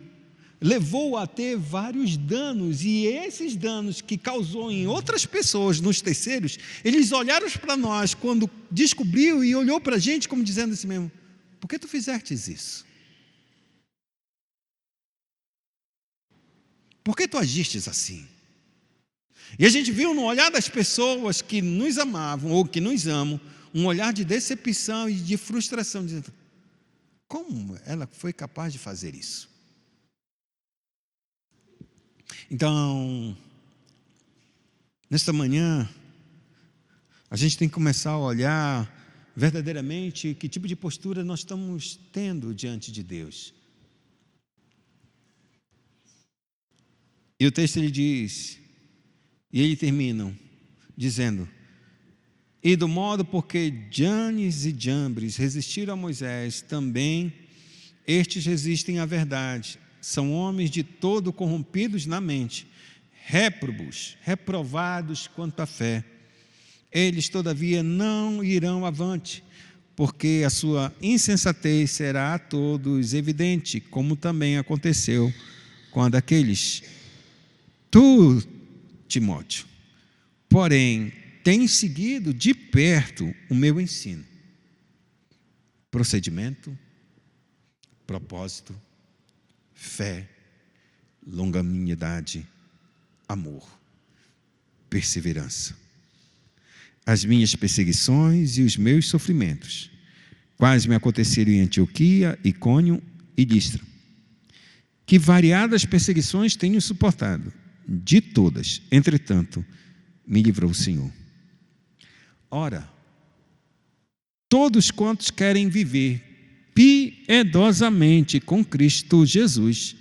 levou a ter vários danos, e esses danos que causou em outras pessoas, nos terceiros, eles olharam para nós quando descobriu e olhou para a gente como dizendo assim mesmo: por que tu fizestes isso? Por que tu agistes assim? E a gente viu no olhar das pessoas que nos amavam ou que nos amam, um olhar de decepção e de frustração, dizendo: como ela foi capaz de fazer isso? Então, nesta manhã, a gente tem que começar a olhar verdadeiramente que tipo de postura nós estamos tendo diante de Deus. E o texto ele diz, e ele termina dizendo: e do modo porque Janes e Jambres resistiram a Moisés, também estes resistem à verdade. São homens de todo corrompidos na mente, réprobos, reprovados quanto à fé. Eles, todavia, não irão avante, porque a sua insensatez será a todos evidente, como também aconteceu com a daqueles. Tu, Timóteo, porém, tens seguido de perto o meu ensino, procedimento, propósito, fé, longanimidade, amor, perseverança. As minhas perseguições e os meus sofrimentos, quais me aconteceram em Antioquia, Icônio e Listra, que variadas perseguições tenho suportado, de todas, entretanto, me livrou o Senhor. Ora, todos quantos querem viver piedosamente com Cristo Jesus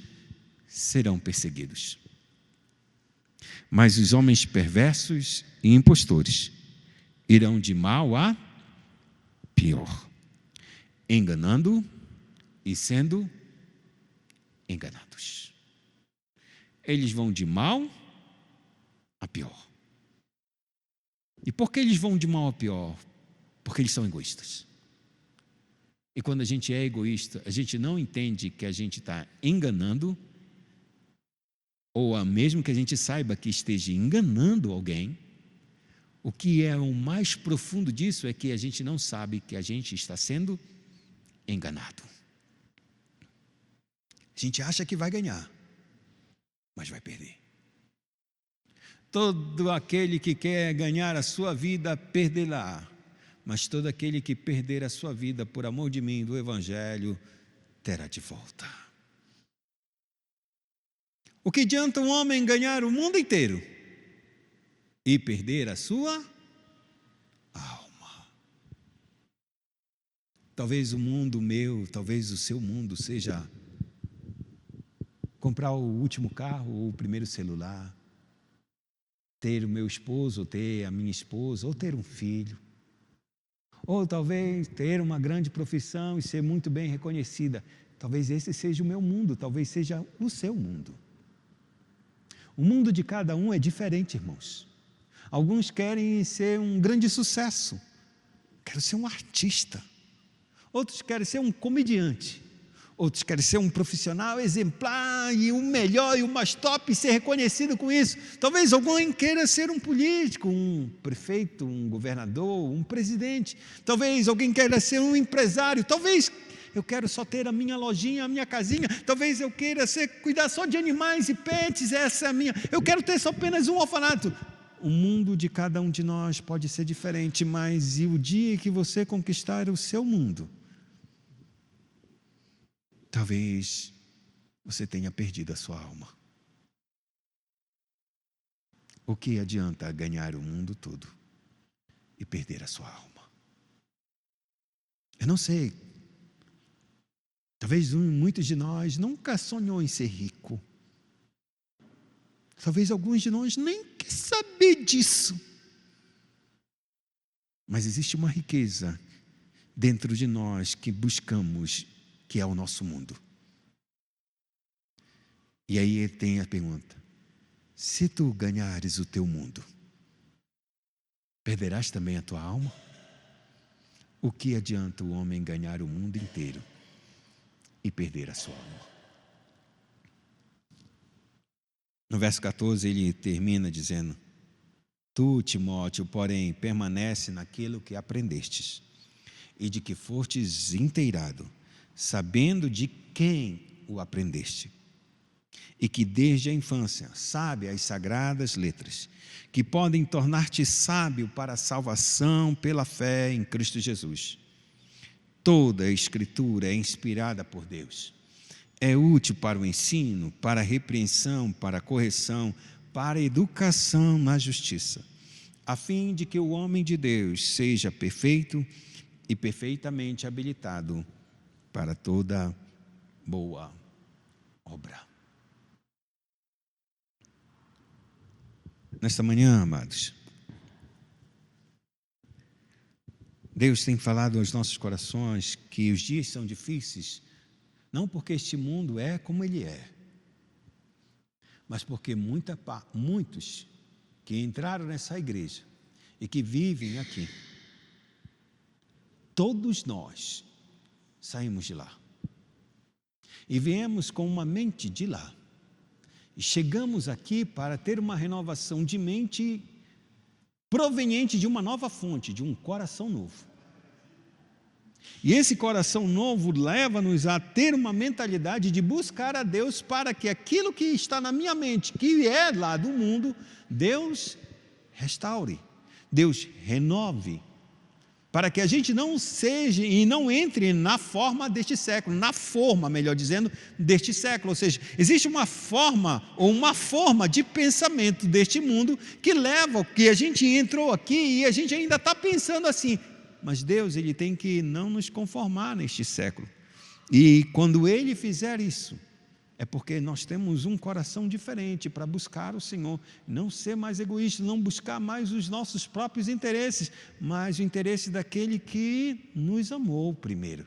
serão perseguidos. Mas os homens perversos e impostores irão de mal a pior, enganando e sendo enganados. Eles vão de mal a pior. E por que eles vão de mal a pior? Porque eles são egoístas. E quando a gente é egoísta, a gente não entende que a gente está enganando, ou mesmo que a gente saiba que esteja enganando alguém, o que é o mais profundo disso é que a gente não sabe que a gente está sendo enganado. A gente acha que vai ganhar, mas vai perder. Todo aquele que quer ganhar a sua vida, perderá. Mas todo aquele que perder a sua vida por amor de mim, do Evangelho, terá de volta. O que adianta um homem ganhar o mundo inteiro e perder a sua alma? Talvez o mundo meu, talvez o seu mundo seja comprar o último carro ou o primeiro celular, ter o meu esposo, ou ter a minha esposa, ou ter um filho, ou talvez ter uma grande profissão e ser muito bem reconhecida. Talvez esse seja o meu mundo, talvez seja o seu mundo. O mundo de cada um é diferente, irmãos. Alguns querem ser um grande sucesso, quero ser um artista. Outros querem ser um comediante. Outros querem ser um profissional exemplar e o melhor e o mais top e ser reconhecido com isso. Talvez alguém queira ser um político, um prefeito, um governador, um presidente. Talvez alguém queira ser um empresário. Talvez eu quero só ter a minha lojinha, a minha casinha. Talvez eu queira cuidar só de animais e pets, essa é a minha. Eu quero ter só apenas um orfanato. O mundo de cada um de nós pode ser diferente, mas e o dia que você conquistar o seu mundo, talvez você tenha perdido a sua alma. O que adianta ganhar o mundo todo e perder a sua alma? Eu não sei. Talvez muitos de nós nunca sonhou em ser rico. Talvez alguns de nós nem quer saber disso. Mas existe uma riqueza dentro de nós que buscamos, que é o nosso mundo. E aí tem a pergunta: se tu ganhares o teu mundo, perderás também a tua alma? O que adianta o homem ganhar o mundo inteiro e perder a sua alma? No verso 14 ele termina dizendo: tu, Timóteo, porém, permanece naquilo que aprendestes e de que fostes inteirado, sabendo de quem o aprendeste, e que desde a infância sabe as sagradas letras, que podem tornar-te sábio para a salvação pela fé em Cristo Jesus. Toda a Escritura é inspirada por Deus. É útil para o ensino, para a repreensão, para a correção, para a educação na justiça, a fim de que o homem de Deus seja perfeito e perfeitamente habilitado para toda boa obra. Nesta manhã, amados, Deus tem falado aos nossos corações que os dias são difíceis, não porque este mundo é como ele é, mas porque muitos que entraram nessa igreja e que vivem aqui, todos nós saímos de lá e viemos com uma mente de lá e chegamos aqui para ter uma renovação de mente proveniente de uma nova fonte, de um coração novo. E esse coração novo leva-nos a ter uma mentalidade de buscar a Deus para que aquilo que está na minha mente, que é lá do mundo, Deus restaure, Deus renove, para que a gente não seja e não entre na forma deste século, na forma, melhor dizendo, deste século. Ou seja, existe uma forma de pensamento deste mundo que leva, que a gente entrou aqui e a gente ainda está pensando assim. Mas Deus, Ele tem que não nos conformar neste século. E quando Ele fizer isso, é porque nós temos um coração diferente para buscar o Senhor, não ser mais egoísta, não buscar mais os nossos próprios interesses, mas o interesse daquele que nos amou primeiro.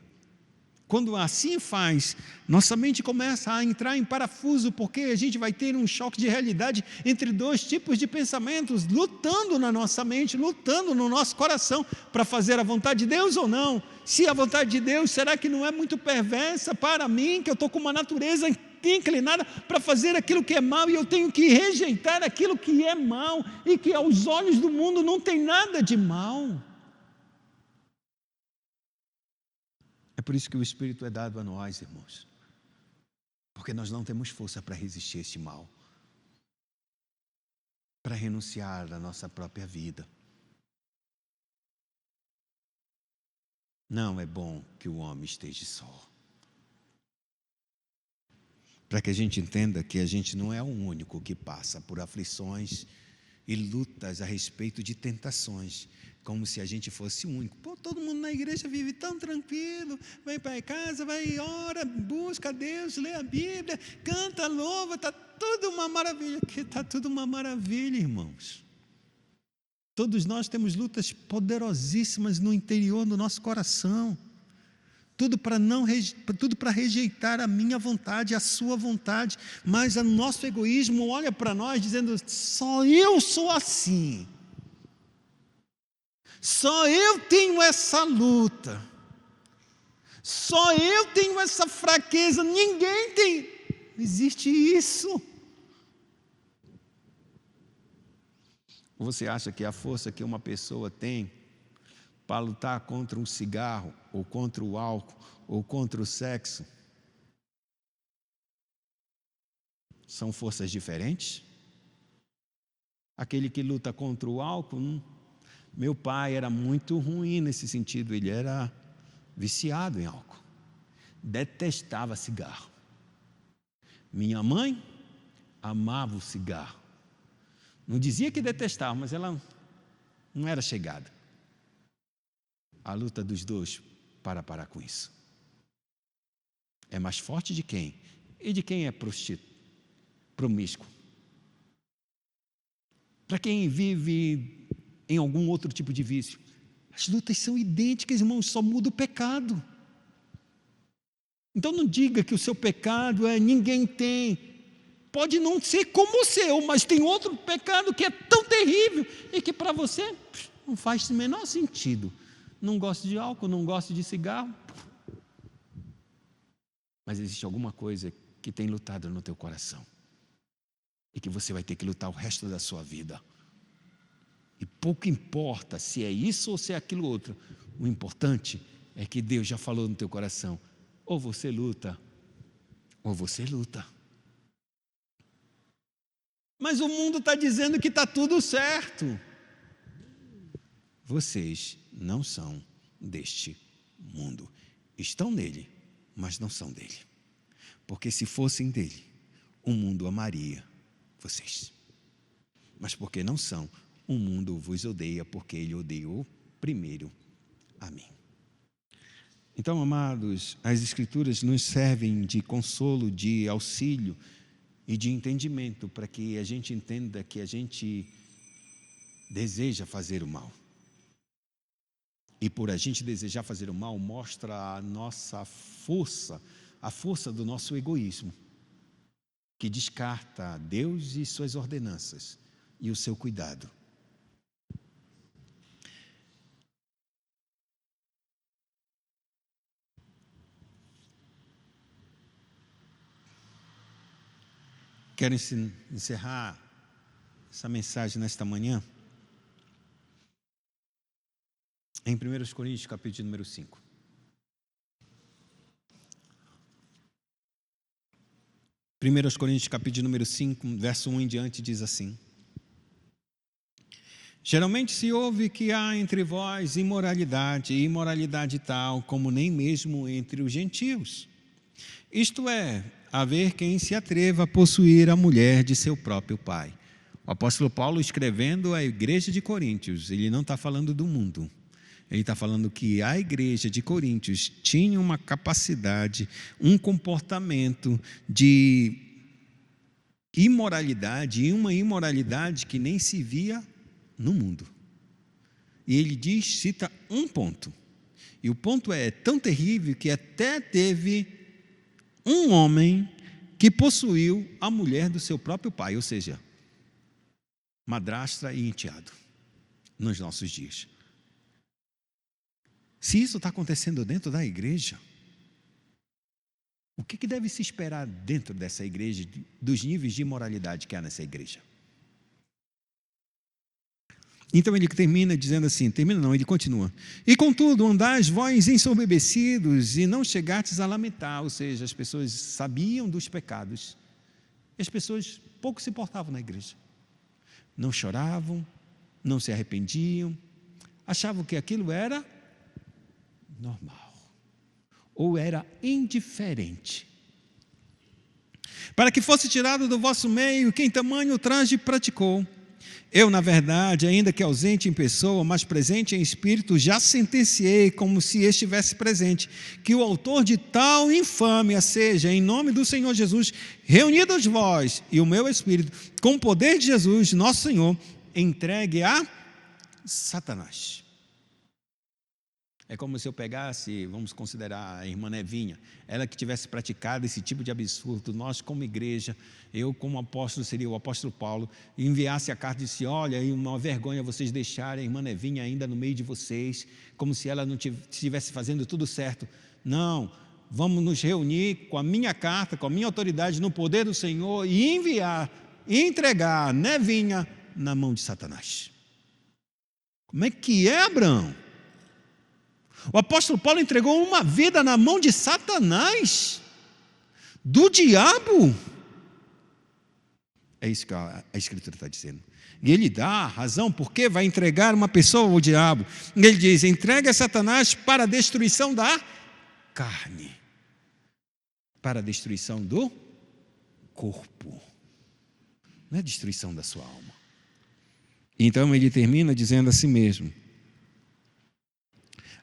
Quando assim faz, nossa mente começa a entrar em parafuso, porque a gente vai ter um choque de realidade entre dois tipos de pensamentos, lutando na nossa mente, lutando no nosso coração, para fazer a vontade de Deus ou não. Se a vontade de Deus, será que não é muito perversa para mim, que eu estou com uma natureza inclinada para fazer aquilo que é mal, e eu tenho que rejeitar aquilo que é mal, e que aos olhos do mundo não tem nada de mal? É por isso que o Espírito é dado a nós, irmãos, porque nós não temos força para resistir a este mal, para renunciar à nossa própria vida. Não é bom que o homem esteja só. Para que a gente entenda que a gente não é o único que passa por aflições e lutas a respeito de tentações, como se a gente fosse o único. Pô, todo mundo na igreja vive tão tranquilo, vai para casa, vai, ora, busca a Deus, lê a Bíblia, canta, louva, está tudo uma maravilha. Que está tudo uma maravilha, irmãos. Todos nós temos lutas poderosíssimas no interior do nosso coração. Tudo para rejeitar a minha vontade, a sua vontade, mas o nosso egoísmo olha para nós dizendo: só eu sou assim, só eu tenho essa luta, só eu tenho essa fraqueza, ninguém tem. Não existe isso. Você acha que a força que uma pessoa tem para lutar contra um cigarro, ou contra o álcool, ou contra o sexo, são forças diferentes? Aquele que luta contra o álcool, meu pai era muito ruim nesse sentido, ele era viciado em álcool, detestava cigarro. Minha mãe amava o cigarro, não dizia que detestava, mas ela não era chegada. A luta dos dois para parar com isso é mais forte de quem? E de quem é promíscuo? Para quem vive em algum outro tipo de vício, as lutas são idênticas, irmãos, só muda o pecado. Então não diga que o seu pecado ninguém tem. Pode não ser como o seu, mas tem outro pecado que é tão terrível e que para você não faz o menor sentido. Não gosto de álcool, não gosto de cigarro. Mas existe alguma coisa que tem lutado no teu coração e que você vai ter que lutar o resto da sua vida. E pouco importa se é isso ou se é aquilo outro. O importante é que Deus já falou no teu coração: ou você luta, ou você luta. Mas o mundo está dizendo que está tudo certo. Vocês não são deste mundo. Estão nele, mas não são dele. Porque se fossem dele, o mundo amaria vocês. Mas porque não são, o mundo vos odeia, porque ele odiou primeiro a mim. Então, amados, as Escrituras nos servem de consolo, de auxílio e de entendimento, para que a gente entenda que a gente deseja fazer o mal. E por a gente desejar fazer o mal, mostra a nossa força, a força do nosso egoísmo, que descarta Deus e suas ordenanças e o seu cuidado. Quero encerrar essa mensagem nesta manhã em 1 Coríntios, capítulo número 5. 1 Coríntios, capítulo número 5, verso 1 em diante, diz assim: geralmente se ouve que há entre vós imoralidade, e imoralidade tal como nem mesmo entre os gentios. Isto é, haver quem se atreva a possuir a mulher de seu próprio pai. O apóstolo Paulo, escrevendo à igreja de Coríntios, ele não está falando do mundo. Ele está falando que a igreja de Coríntios tinha uma capacidade, um comportamento de imoralidade, e uma imoralidade que nem se via no mundo. E ele cita um ponto: E o ponto é tão terrível que até teve um homem que possuiu a mulher do seu próprio pai, ou seja, madrasta e enteado, nos nossos dias. Se isso está acontecendo dentro da igreja, o que deve se esperar dentro dessa igreja, dos níveis de imoralidade que há nessa igreja? Então ele termina dizendo assim, ele continua. E contudo, andais vós ensoberbecidos e não chegastes a lamentar, ou seja, as pessoas sabiam dos pecados, e as pessoas pouco se importavam na igreja. Não choravam, não se arrependiam, achavam que aquilo era normal, ou era indiferente. Para que fosse tirado do vosso meio quem tamanho ultraje praticou. Eu, na verdade, ainda que ausente em pessoa, mas presente em espírito, já sentenciei, como se estivesse presente, que o autor de tal infâmia seja, em nome do Senhor Jesus, reunidos vós e o meu espírito, com o poder de Jesus, nosso Senhor, entregue a Satanás. É como se eu pegasse, vamos considerar a irmã Nevinha, ela que tivesse praticado esse tipo de absurdo, nós como igreja, eu como apóstolo, seria o apóstolo Paulo, enviasse a carta e disse, olha, é uma vergonha vocês deixarem a irmã Nevinha ainda no meio de vocês, como se ela não estivesse fazendo tudo certo. Não, vamos nos reunir com a minha carta, com a minha autoridade, no poder do Senhor, e enviar, e entregar a Nevinha na mão de Satanás. Como é que é, Abraão? O apóstolo Paulo entregou uma vida na mão de Satanás, do diabo. É isso que a Escritura está dizendo. E ele dá a razão porque vai entregar uma pessoa ao diabo. E ele diz, entrega a Satanás para a destruição da carne, para a destruição do corpo, não é a destruição da sua alma. Então ele termina dizendo assim mesmo,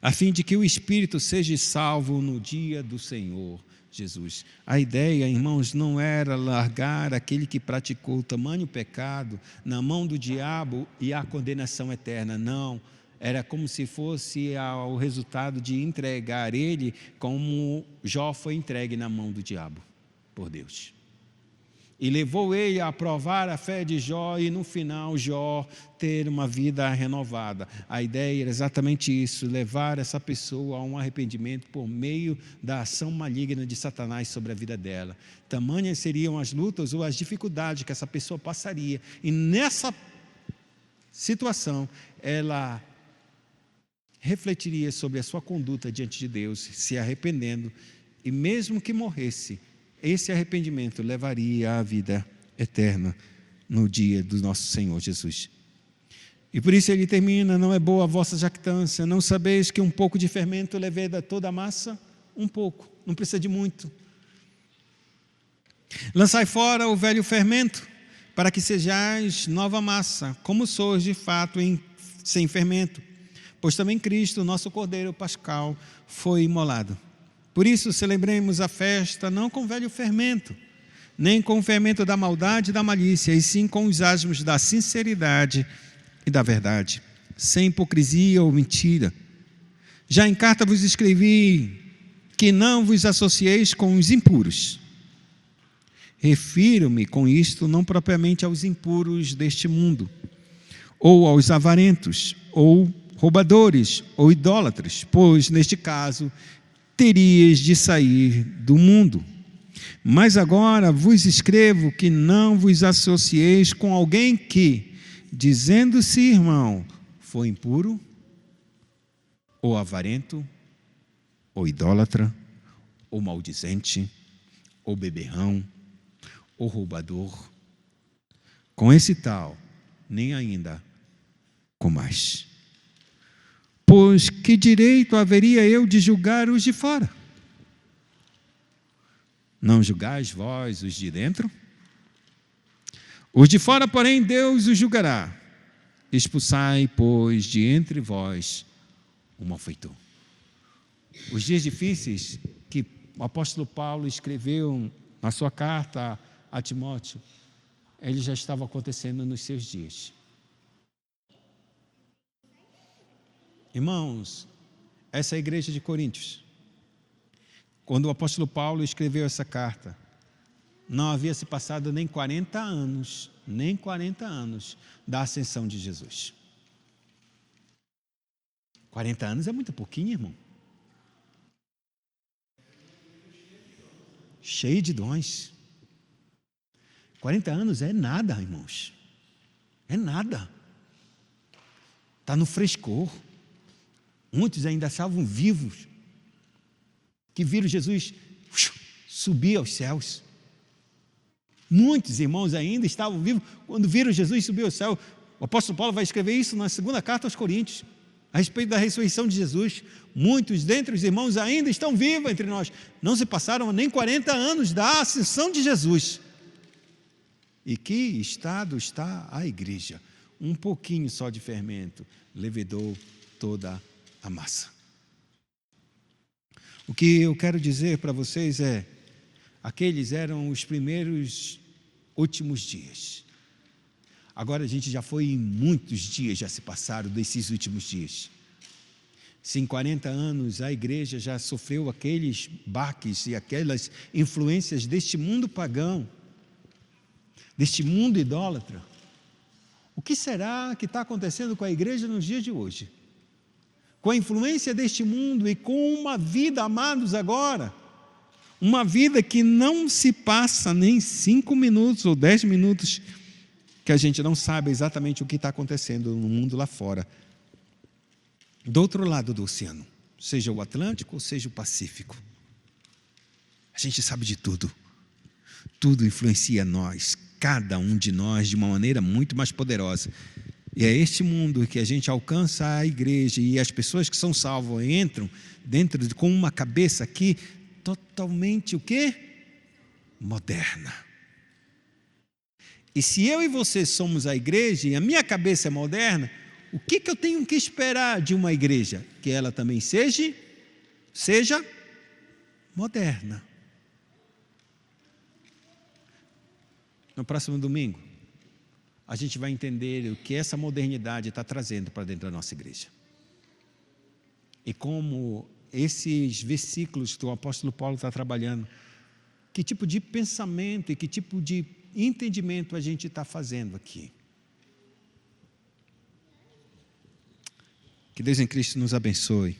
a fim de que o espírito seja salvo no dia do Senhor Jesus. A ideia, irmãos, não era largar aquele que praticou tamanho pecado na mão do diabo e a condenação eterna, não. Era como se fosse o resultado de entregar ele como Jó foi entregue na mão do diabo, por Deus. E levou ele a provar a fé de Jó e no final Jó ter uma vida renovada. A ideia era exatamente isso, levar essa pessoa a um arrependimento por meio da ação maligna de Satanás sobre a vida dela. Tamanhas seriam as lutas ou as dificuldades que essa pessoa passaria. E nessa situação, ela refletiria sobre a sua conduta diante de Deus, se arrependendo, e mesmo que morresse, esse arrependimento levaria à vida eterna no dia do nosso Senhor Jesus. E por isso ele termina, não é boa a vossa jactância, não sabeis que um pouco de fermento leveda toda a massa? Um pouco, não precisa de muito. Lançai fora o velho fermento, para que sejais nova massa, como sois de fato sem fermento. Pois também Cristo, nosso Cordeiro Pascal, foi imolado. Por isso celebremos a festa não com velho fermento, nem com o fermento da maldade e da malícia, e sim com os asmos da sinceridade e da verdade, sem hipocrisia ou mentira. Já em carta vos escrevi que não vos associeis com os impuros. Refiro-me com isto não propriamente aos impuros deste mundo, ou aos avarentos, ou roubadores, ou idólatras, pois, neste caso, terias de sair do mundo. Mas agora vos escrevo que não vos associeis com alguém que, dizendo-se irmão, foi impuro, ou avarento, ou idólatra, ou maldizente, ou beberrão, ou roubador. Com esse tal, nem ainda comais. Pois que direito haveria eu de julgar os de fora? Não julgais vós os de dentro? Os de fora, porém, Deus os julgará. Expulsai, pois, de entre vós o malfeitor. Os dias difíceis que o apóstolo Paulo escreveu na sua carta a Timóteo, eles já estavam acontecendo nos seus dias. Irmãos, Essa é a igreja de Coríntios. Quando o apóstolo Paulo escreveu essa carta, não havia se passado nem 40 anos da ascensão de Jesus. 40 anos é muito pouquinho, irmão. Cheio de dons. 40 anos é nada, irmãos. É nada. Está no frescor. Muitos ainda estavam vivos, que viram Jesus subir aos céus. Muitos irmãos ainda estavam vivos quando viram Jesus subir ao céu. O apóstolo Paulo vai escrever isso na segunda carta aos Coríntios, a respeito da ressurreição de Jesus. Muitos dentre os irmãos ainda estão vivos entre nós. Não se passaram nem 40 anos da ascensão de Jesus. E que estado está a igreja? Um pouquinho só de fermento levedou toda a massa. O que eu quero dizer para vocês é, aqueles eram os primeiros últimos dias. Agora a gente já foi em muitos dias, já se passaram desses últimos dias. Se em 40 anos a igreja já sofreu aqueles baques e aquelas influências deste mundo pagão, deste mundo idólatra, o que será que está acontecendo com a igreja nos dias de hoje? Com a influência deste mundo e com uma vida, amados, agora, uma vida que não se passa nem 5 minutos ou 10 minutos, que a gente não sabe exatamente o que está acontecendo no mundo lá fora, do outro lado do oceano, seja o Atlântico ou seja o Pacífico. A gente sabe de tudo. Tudo influencia nós, cada um de nós, de uma maneira muito mais poderosa. E é este mundo que a gente alcança a igreja, e as pessoas que são salvas entram dentro com uma cabeça aqui totalmente o quê? Moderna. E se eu e você somos a igreja, e a minha cabeça é moderna, o que eu tenho que esperar de uma igreja? Que ela também seja moderna. No próximo domingo, a gente vai entender o que essa modernidade está trazendo para dentro da nossa igreja. E como esses versículos que o apóstolo Paulo está trabalhando, que tipo de pensamento e que tipo de entendimento a gente está fazendo aqui. Que Deus em Cristo nos abençoe.